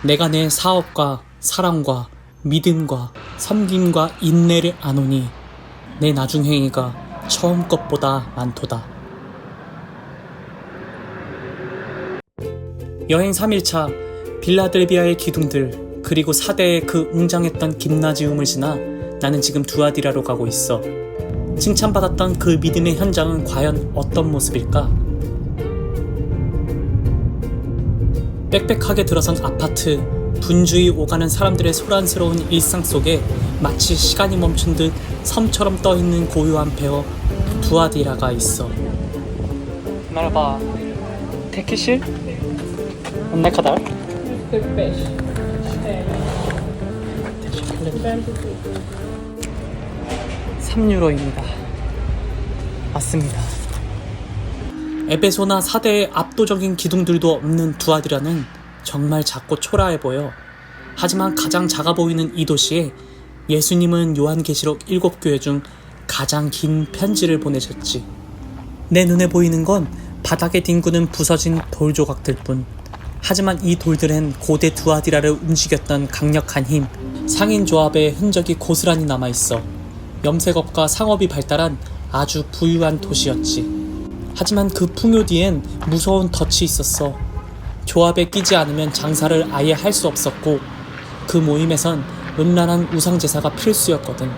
내가 내 사업과 사랑과 믿음과 섬김과 인내를 아노니 내 나중행위가 처음 것보다 많도다. 여행 3일차 빌라델비아의 기둥들 그리고 사대의 그 웅장했던 김나지움을 지나 나는 지금 두아디라로 가고 있어. 칭찬받았던 그 믿음의 현장은 과연 어떤 모습일까? 빽빽하게 들어선 아파트, 분주히 오가는 사람들의 소란스러운 일상 속에 마치 시간이 멈춘 듯 섬처럼 떠있는 고요한 폐허 두아디라가 있어. Merhaba. Tek kişi? Ne kadar? 45. teşekkürler. 3유로입니다. 맞습니다. 에베소나 사대의 압도적인 기둥들도 없는 두아디라는 정말 작고 초라해 보여. 하지만 가장 작아 보이는 이 도시에 예수님은 요한계시록 7교회 중 가장 긴 편지를 보내셨지. 내 눈에 보이는 건 바닥에 뒹구는 부서진 돌 조각들 뿐. 하지만 이 돌들엔 고대 두아디라를 움직였던 강력한 힘, 상인조합의 흔적이 고스란히 남아있어. 염색업과 상업이 발달한 아주 부유한 도시였지. 하지만 그 풍요 뒤엔 무서운 덫이 있었어. 조합에 끼지 않으면 장사를 아예 할 수 없었고 그 모임에선 음란한 우상제사가 필수였거든.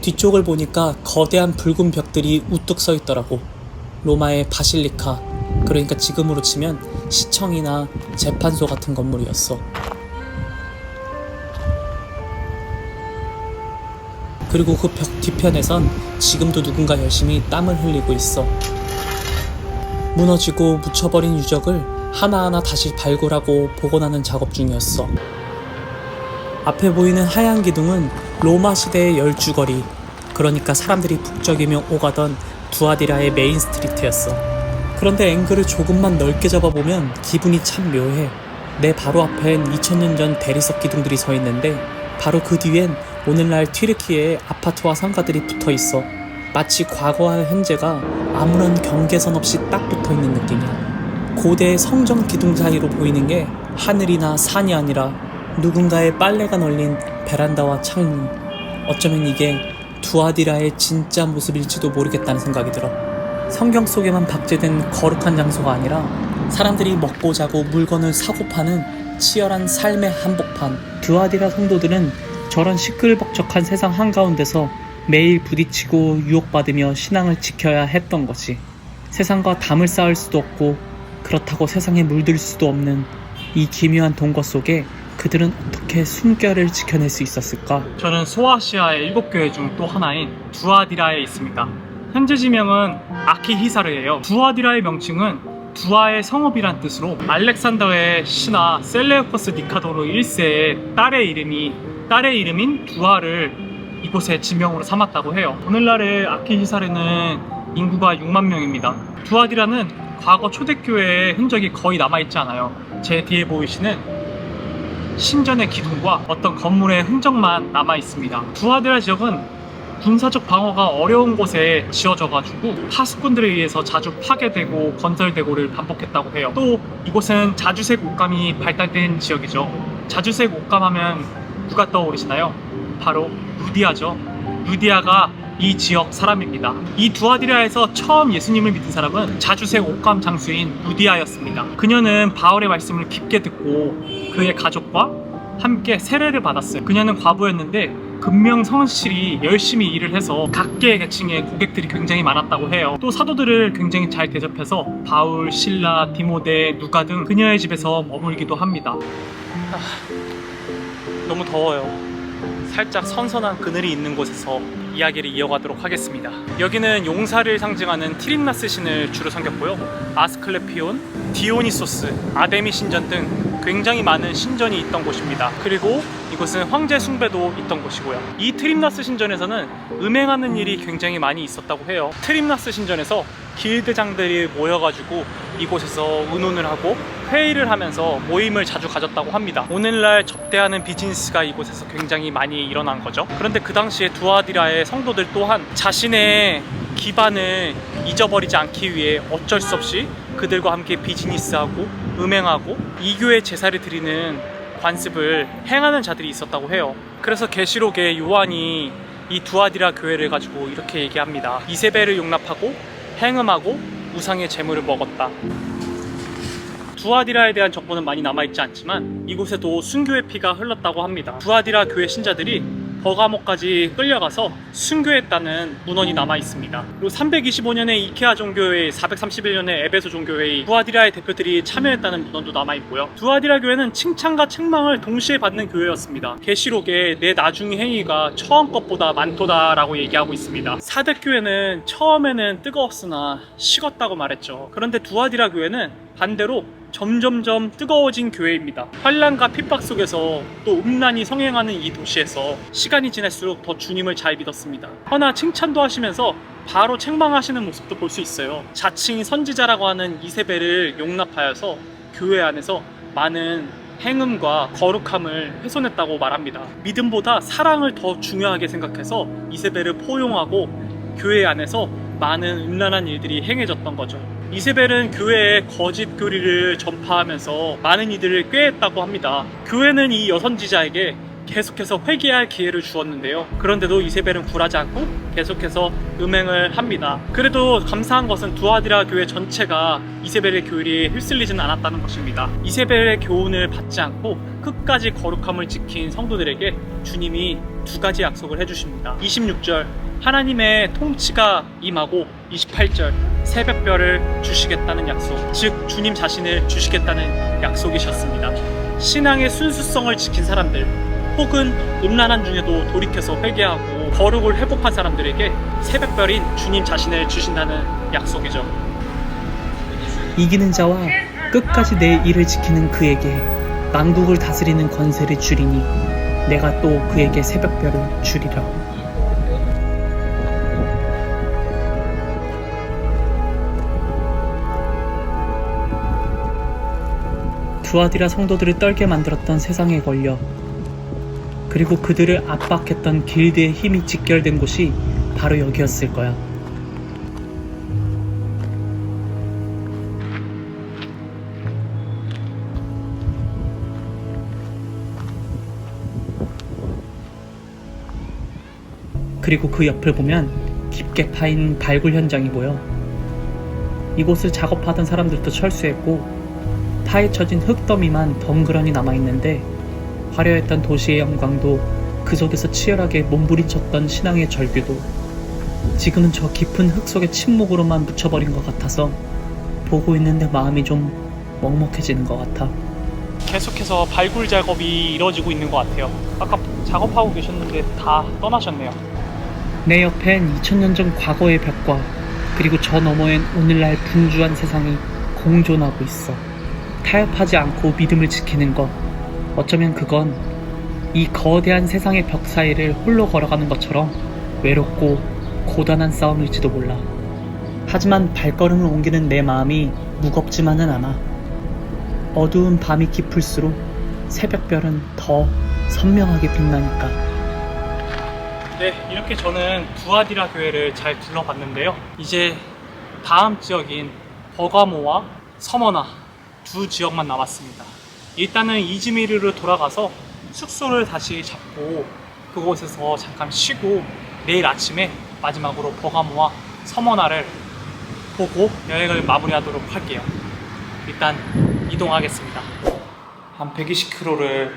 뒤쪽을 보니까 거대한 붉은 벽들이 우뚝 서 있더라고. 로마의 바실리카, 그러니까 지금으로 치면 시청이나 재판소 같은 건물이었어. 그리고 그 벽 뒤편에선 지금도 누군가 열심히 땀을 흘리고 있어. 무너지고 묻혀버린 유적을 하나하나 다시 발굴하고 복원하는 작업 중이었어. 앞에 보이는 하얀 기둥은 로마 시대의 열주거리, 그러니까 사람들이 북적이며 오가던 두아디라의 메인 스트리트였어. 그런데 앵글을 조금만 넓게 잡아보면 기분이 참 묘해. 내 바로 앞엔 2000년 전 대리석 기둥들이 서 있는데 바로 그 뒤엔 오늘날 튀르키예의 아파트와 상가들이 붙어 있어. 마치 과거와 현재가 아무런 경계선 없이 딱 붙어 있는 느낌이야. 고대의 성전 기둥 사이로 보이는 게 하늘이나 산이 아니라 누군가의 빨래가 널린 베란다와 창문. 어쩌면 이게 두아디라의 진짜 모습일지도 모르겠다는 생각이 들어. 성경 속에만 박제된 거룩한 장소가 아니라 사람들이 먹고 자고 물건을 사고 파는 치열한 삶의 한복판. 두아디라 성도들은 저런 시끌벅적한 세상 한가운데서 매일 부딪히고 유혹받으며 신앙을 지켜야 했던 거지. 세상과 담을 쌓을 수도 없고 그렇다고 세상에 물들 수도 없는 이 기묘한 동거 속에 그들은 어떻게 숨결을 지켜낼 수 있었을까? 저는 소아시아의 7교회 중 또 하나인 두아디라에 있습니다. 현재 지명은 아키히사르예요. 두아디라의 명칭은 두아의 성읍이란 뜻으로 알렉산더의 신하 셀레우커스 니카도르 1세의 딸의 이름인 두아를 이곳의 지명으로 삼았다고 해요. 오늘날의 아키히사르는 인구가 6만 명입니다. 두아디라는 과거 초대교회의 흔적이 거의 남아있지 않아요. 제 뒤에 보이시는 신전의 기둥과 어떤 건물의 흔적만 남아있습니다. 두아디라 지역은 군사적 방어가 어려운 곳에 지어져가지고 파수꾼들에 의해서 자주 파괴되고 건설되고를 반복했다고 해요. 또 이곳은 자주색 옷감이 발달된 지역이죠. 자주색 옷감하면 누가 떠오르시나요? 바로 루디아죠. 루디아가 이 지역 사람입니다. 이 두아디라에서 처음 예수님을 믿은 사람은 자주색 옷감 장수인 루디아였습니다. 그녀는 바울의 말씀을 깊게 듣고 그의 가족과 함께 세례를 받았어요. 그녀는 과부였는데 근명 성실히 열심히 일을 해서 각계 계층의 고객들이 굉장히 많았다고 해요. 또 사도들을 굉장히 잘 대접해서 바울, 실라, 디모데, 누가 등 그녀의 집에서 머물기도 합니다. 너무 더워요. 살짝 선선한 그늘이 있는 곳에서 이야기를 이어가도록 하겠습니다. 여기는 용사를 상징하는 티림나스 신을 주로 섬겼고요. 아스클레피온, 디오니소스, 아데미 신전 등 굉장히 많은 신전이 있던 곳입니다. 그리고 이곳은 황제 숭배도 있던 곳이고요. 이 트림나스 신전에서는 음행하는 일이 굉장히 많이 있었다고 해요. 트림나스 신전에서 길드장들이 모여가지고 이곳에서 의논을 하고 회의를 하면서 모임을 자주 가졌다고 합니다. 오늘날 접대하는 비즈니스가 이곳에서 굉장히 많이 일어난 거죠. 그런데 그 당시에 두아디라의 성도들 또한 자신의 기반을 잊어버리지 않기 위해 어쩔 수 없이 그들과 함께 비즈니스하고 음행하고 이교의 제사를 드리는 관습을 행하는 자들이 있었다고 해요. 그래서 계시록에 요한이 이 두아디라 교회를 가지고 이렇게 얘기합니다. 이세벨을 용납하고 행음하고 우상의 제물을 먹었다. 두아디라에 대한 정보는 많이 남아있지 않지만 이곳에도 순교의 피가 흘렀다고 합니다. 두아디라 교회 신자들이 버가모까지 끌려가서 순교했다는 문헌이 남아있습니다. 그리고 325년에 이케아 종교회의, 431년에 에베소 종교회의, 두아디라의 대표들이 참여했다는 문헌도 남아있고요. 두아디라 교회는 칭찬과 책망을 동시에 받는 교회였습니다. 계시록에 내 나중의 행위가 처음 것보다 많도다 라고 얘기하고 있습니다. 사대교회는 처음에는 뜨거웠으나 식었다고 말했죠. 그런데 두아디라 교회는 반대로 점점점 뜨거워진 교회입니다. 환난과 핍박 속에서 또 음란이 성행하는 이 도시에서 시간이 지날수록 더 주님을 잘 믿었습니다. 허나 칭찬도 하시면서 바로 책망하시는 모습도 볼 수 있어요. 자칭 선지자라고 하는 이세벨을 용납하여서 교회 안에서 많은 행음과 거룩함을 훼손했다고 말합니다. 믿음보다 사랑을 더 중요하게 생각해서 이세벨을 포용하고 교회 안에서 많은 음란한 일들이 행해졌던 거죠. 이세벨은 교회에 거짓 교리를 전파하면서 많은 이들을 꾀했다고 합니다. 교회는 이 여선지자에게 계속해서 회개할 기회를 주었는데요. 그런데도 이세벨은 굴하지 않고 계속해서 음행을 합니다. 그래도 감사한 것은 두아디라 교회 전체가 이세벨의 교리에 휩쓸리지는 않았다는 것입니다. 이세벨의 교훈을 받지 않고 끝까지 거룩함을 지킨 성도들에게 주님이 두 가지 약속을 해주십니다. 26절 하나님의 통치가 임하고 28절 새벽별을 주시겠다는 약속, 즉 주님 자신을 주시겠다는 약속이셨습니다. 신앙의 순수성을 지킨 사람들 혹은 음란한 중에도 돌이켜서 회개하고 거룩을 회복한 사람들에게 새벽별인 주님 자신을 주신다는 약속이죠. 이기는 자와 끝까지 내 일을 지키는 그에게 만국을 다스리는 권세를 주리니 내가 또 그에게 새벽별을 주리라. 두아디라 성도들을 떨게 만들었던 세상에 걸려 그리고 그들을 압박했던 길드의 힘이 직결된 곳이 바로 여기였을 거야. 그리고 그 옆을 보면 깊게 파인 발굴 현장이 보여. 이곳을 작업하던 사람들도 철수했고 파헤쳐진 흙더미만 덩그러니 남아있는데 화려했던 도시의 영광도 그 속에서 치열하게 몸부림쳤던 신앙의 절규도 지금은 저 깊은 흙 속의 침묵으로만 묻혀버린 것 같아서 보고 있는데 마음이 좀 먹먹해지는 것 같아. 계속해서 발굴 작업이 이루어지고 있는 것 같아요. 아까 작업하고 계셨는데 다 떠나셨네요. 내 옆엔 2000년 전 과거의 벽과 그리고 저 너머엔 오늘날 분주한 세상이 공존하고 있어. 타협하지 않고 믿음을 지키는 것, 어쩌면 그건 이 거대한 세상의 벽 사이를 홀로 걸어가는 것처럼 외롭고 고단한 싸움일지도 몰라. 하지만 발걸음을 옮기는 내 마음이 무겁지만은 않아. 어두운 밤이 깊을수록 새벽별은 더 선명하게 빛나니까. 네, 이렇게 저는 두아디라 교회를 잘 둘러봤는데요. 이제 다음 지역인 버가모와 서머나 두 지역만 남았습니다. 일단은 이즈미르로 돌아가서 숙소를 다시 잡고 그곳에서 잠깐 쉬고 내일 아침에 마지막으로 버가모와 서머나를 보고 여행을 마무리하도록 할게요. 일단 이동하겠습니다. 한 120km를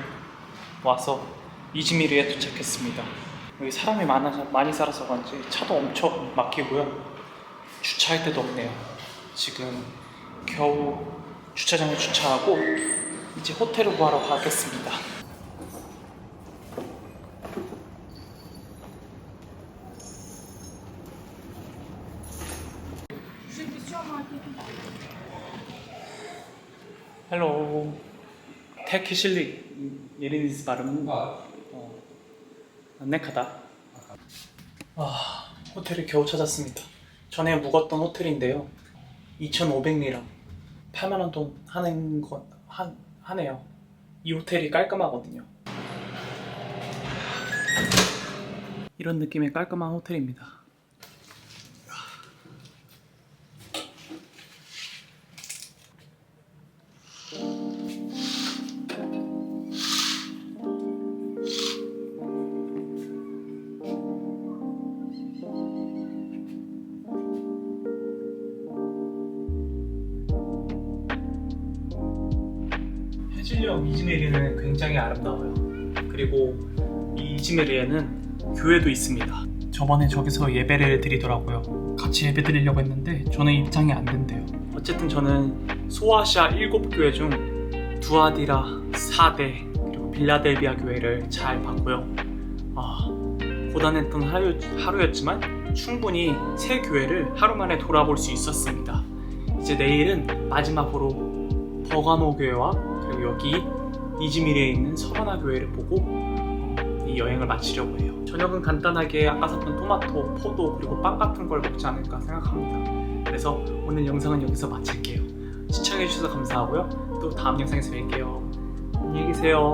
와서 이즈미르에 도착했습니다. 여기 사람이 많이 살아서 그런지 차도 엄청 막히고요. 주차할 데도 없네요. 지금 겨우 주차장에 주차하고 이제 호텔을 구하러 가겠습니다. Hello. Tekişli yeriniz var mı? 안내카다. 호텔을 겨우 찾았습니다. 전에 묵었던 호텔인데요. 2,500리라 8만원 돈 하네요. 이 호텔이 깔끔하거든요. 이런 느낌의 깔끔한 호텔입니다. 시칠리아 이즈메리는 굉장히 아름다워요. 그리고 이 이즈메리에는 교회도 있습니다. 저번에 저기서 예배를 드리더라고요. 같이 예배 드리려고 했는데 저는 입장이 안 된대요. 어쨌든 저는 소아시아 7교회 중 두아디라 4대 그리고 빌라델비아 교회를 잘 봤고요. 고단했던 하루였지만 충분히 새 교회를 하루 만에 돌아볼 수 있었습니다. 이제 내일은 마지막으로 버가모 교회와 그리고 여기 이즈미르에 있는 서바나 교회를 보고 이 여행을 마치려고 해요. 저녁은 간단하게 아까 샀던 토마토, 포도 그리고 빵 같은 걸 먹지 않을까 생각합니다. 그래서 오늘 영상은 여기서 마칠게요. 시청해주셔서 감사하고요. 또 다음 영상에서 뵐게요. 안녕히 계세요.